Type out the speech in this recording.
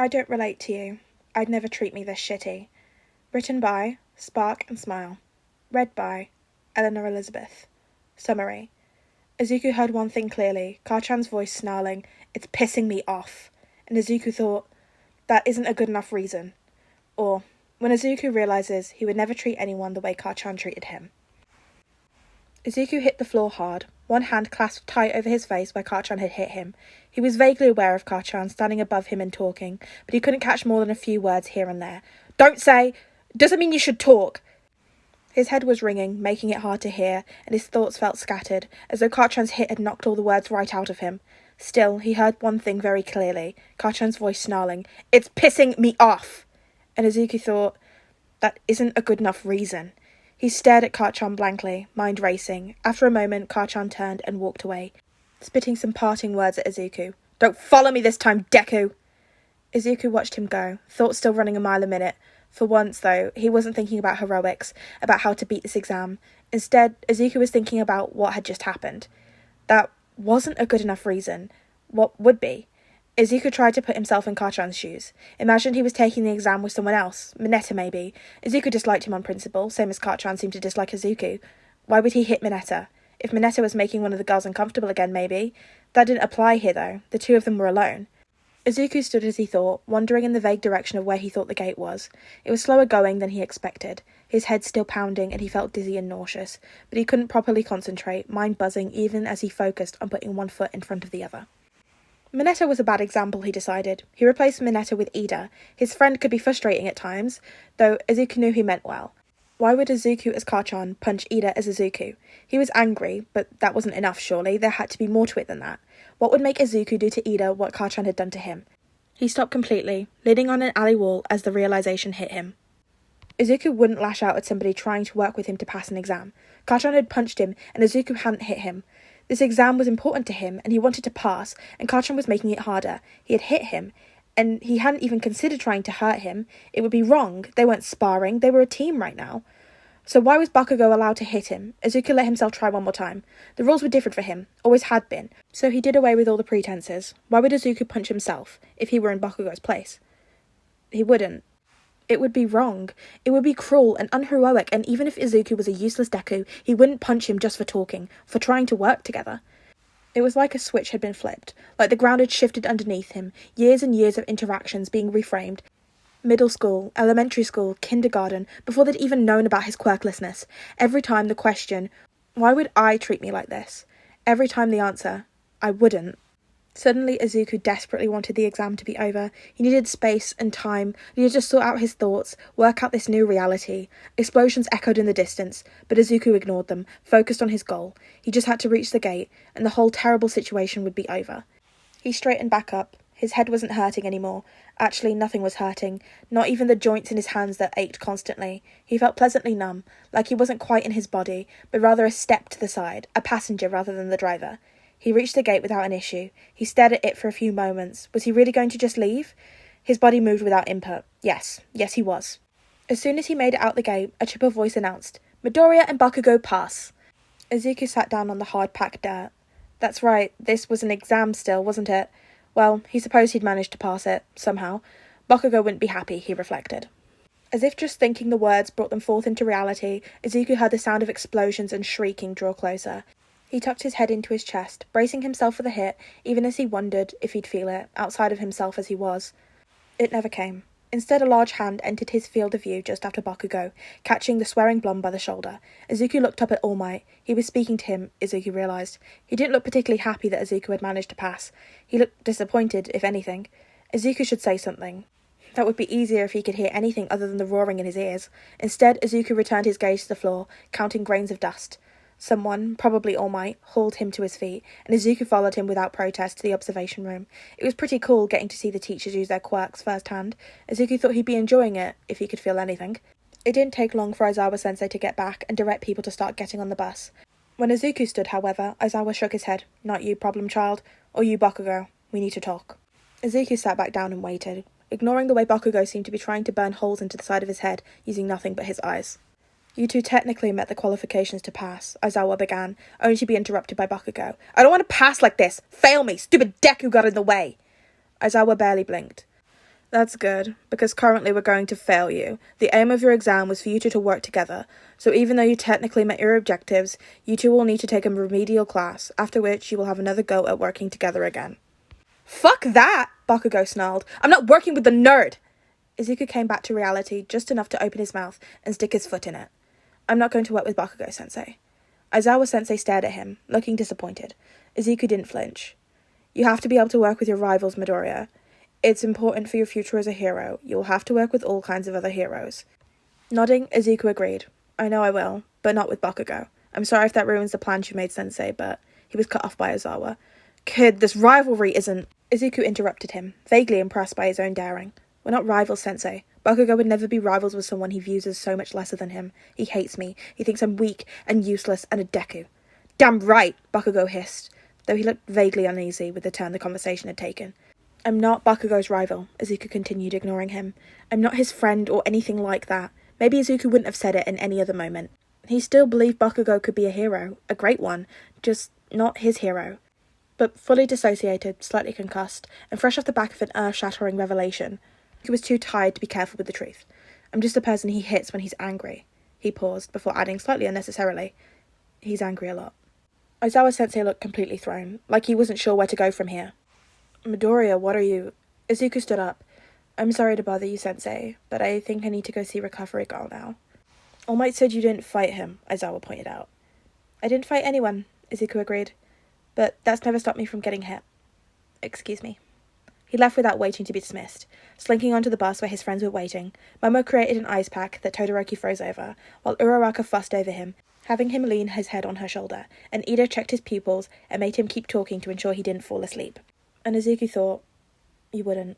I don't relate to you. I'd never treat me this shitty. Written by SparkandSmile. Read by Eleanor Elizabeth. Summary. Izuku heard one thing clearly, Kaachan's voice snarling, "It's pissing me off." And Izuku thought, that isn't a good enough reason. Or, when Izuku realises he would never treat anyone the way Kaachan treated him. Izuku hit the floor hard, one hand clasped tight over his face where Kaachan had hit him. He was vaguely aware of Kaachan standing above him and talking, but he couldn't catch more than a few words here and there. Doesn't mean you should talk. His head was ringing, making it hard to hear, and his thoughts felt scattered, as though Kaachan's hit had knocked all the words right out of him. Still, he heard one thing very clearly, Kaachan's voice snarling, "It's pissing me off!" And Izuku thought, that isn't a good enough reason. He stared at Kaachan blankly, mind racing. After a moment, Kaachan turned and walked away, spitting some parting words at Izuku. "Don't follow me this time, Deku!" Izuku watched him go, thoughts still running a mile a minute. For once, though, he wasn't thinking about heroics, about how to beat this exam. Instead, Izuku was thinking about what had just happened. That wasn't a good enough reason. What would be? Izuku tried to put himself in Kaachan's shoes. Imagined he was taking the exam with someone else, Mineta maybe. Izuku disliked him on principle, same as Kaachan seemed to dislike Izuku. Why would he hit Mineta? If Mineta was making one of the girls uncomfortable again, maybe. That didn't apply here, though. The two of them were alone. Izuku stood as he thought, wandering in the vague direction of where he thought the gate was. It was slower going than he expected, his head still pounding and he felt dizzy and nauseous, but he couldn't properly concentrate, mind buzzing even as he focused on putting one foot in front of the other. Mineta was a bad example, he decided. He replaced Mineta with Ida. His friend could be frustrating at times, though Izuku knew he meant well. Why would Izuku as Kaachan punch Ida as Izuku? He was angry, but that wasn't enough, surely. There had to be more to it than that. What would make Izuku do to Ida what Kaachan had done to him? He stopped completely, leaning on an alley wall as the realisation hit him. Izuku wouldn't lash out at somebody trying to work with him to pass an exam. Kaachan had punched him, and Izuku hadn't hit him. This exam was important to him, and he wanted to pass, and Kaachan was making it harder. He had hit him, and he hadn't even considered trying to hurt him. It would be wrong. They weren't sparring. They were a team right now. So why was Bakugo allowed to hit him? Izuku let himself try one more time. The rules were different for him, always had been, so he did away with all the pretenses. Why would Izuku punch himself, if he were in Bakugo's place? He wouldn't. It would be wrong. It would be cruel and unheroic, and even if Izuku was a useless Deku, he wouldn't punch him just for talking, for trying to work together. It was like a switch had been flipped, like the ground had shifted underneath him, years and years of interactions being reframed. Middle school, elementary school, kindergarten, before they'd even known about his quirklessness. Every time the question, why would I treat me like this? Every time the answer, I wouldn't. Suddenly Izuku desperately wanted the exam to be over. He needed space and time. He needed to sort out his thoughts, work out this new reality. Explosions echoed in the distance, but Izuku ignored them, focused on his goal. He just had to reach the gate, and the whole terrible situation would be over. He straightened back up. His head wasn't hurting anymore. Actually, nothing was hurting, not even the joints in his hands that ached constantly. He felt pleasantly numb, like he wasn't quite in his body, but rather a step to the side, a passenger rather than the driver. He reached the gate without an issue. He stared at it for a few moments. Was he really going to just leave? His body moved without input. Yes, he was. As soon as he made it out the gate, a triple voice announced, "Midoriya and Bakugo pass." Izuku sat down on the hard-packed dirt. That's right, this was an exam still, wasn't it? Well, he supposed he'd managed to pass it, somehow. Bakugo wouldn't be happy, he reflected. As if just thinking the words brought them forth into reality, Izuku heard the sound of explosions and shrieking draw closer. He tucked his head into his chest, bracing himself for the hit, even as he wondered if he'd feel it, outside of himself as he was. It never came. Instead, a large hand entered his field of view just after Bakugo, catching the swearing blonde by the shoulder. Izuku looked up at All Might. He was speaking to him, Izuku realised. He didn't look particularly happy that Izuku had managed to pass. He looked disappointed, if anything. Izuku should say something. That would be easier if he could hear anything other than the roaring in his ears. Instead, Izuku returned his gaze to the floor, counting grains of dust. Someone, probably All Might, hauled him to his feet, and Izuku followed him without protest to the observation room. It was pretty cool getting to see the teachers use their quirks firsthand. Izuku thought he'd be enjoying it, if he could feel anything. It didn't take long for Aizawa-sensei to get back and direct people to start getting on the bus. When Izuku stood, however, Aizawa shook his head. "Not you, problem child. Or you, Bakugo. We need to talk." Izuku sat back down and waited, ignoring the way Bakugo seemed to be trying to burn holes into the side of his head, using nothing but his eyes. "You two technically met the qualifications to pass," Aizawa began, only to be interrupted by Bakugo. "I don't want to pass like this! Fail me! Stupid Deku got in the way!" Aizawa barely blinked. That's good, because currently we're going to fail you. The aim of your exam was for you two to work together, so even though you technically met your objectives, you two will need to take a remedial class, after which you will have another go at working together again. Fuck that! Bakugo snarled. I'm not working with the nerd! Izuku came back to reality just enough to open his mouth and stick his foot in it. I'm not going to work with Bakugo-sensei. Aizawa-sensei stared at him, looking disappointed. Izuku didn't flinch. You have to be able to work with your rivals, Midoriya. It's important for your future as a hero. You will have to work with all kinds of other heroes. Nodding, Izuku agreed. I know I will, but not with Bakugo. I'm sorry if that ruins the plans you made, Sensei, but he was cut off by Aizawa. Kid, this rivalry isn't... Izuku interrupted him, vaguely impressed by his own daring. We're not rivals, Sensei. Bakugo would never be rivals with someone he views as so much lesser than him. He hates me. He thinks I'm weak and useless and a deku. Damn right, Bakugo hissed, though he looked vaguely uneasy with the turn the conversation had taken. I'm not Bakugo's rival, Izuku continued, ignoring him. I'm not his friend or anything like that. Maybe Izuku wouldn't have said it in any other moment. He still believed Bakugo could be a hero, a great one, just not his hero. But fully dissociated, slightly concussed, and fresh off the back of an earth-shattering revelation, he was too tired to be careful with the truth. I'm just the person he hits when he's angry. He paused, before adding slightly unnecessarily, he's angry a lot. Aizawa-sensei looked completely thrown, like he wasn't sure where to go from here. Midoriya, what are you... Izuku stood up. I'm sorry to bother you, Sensei, but I think I need to go see Recovery Girl now. All Might said you didn't fight him, Aizawa pointed out. I didn't fight anyone, Izuku agreed. But that's never stopped me from getting hit. Excuse me. He left without waiting to be dismissed. Slinking onto the bus where his friends were waiting, Momo created an ice pack that Todoroki froze over, while Uraraka fussed over him, having him lean his head on her shoulder, and Ida checked his pupils and made him keep talking to ensure he didn't fall asleep. And Izuku thought, you wouldn't.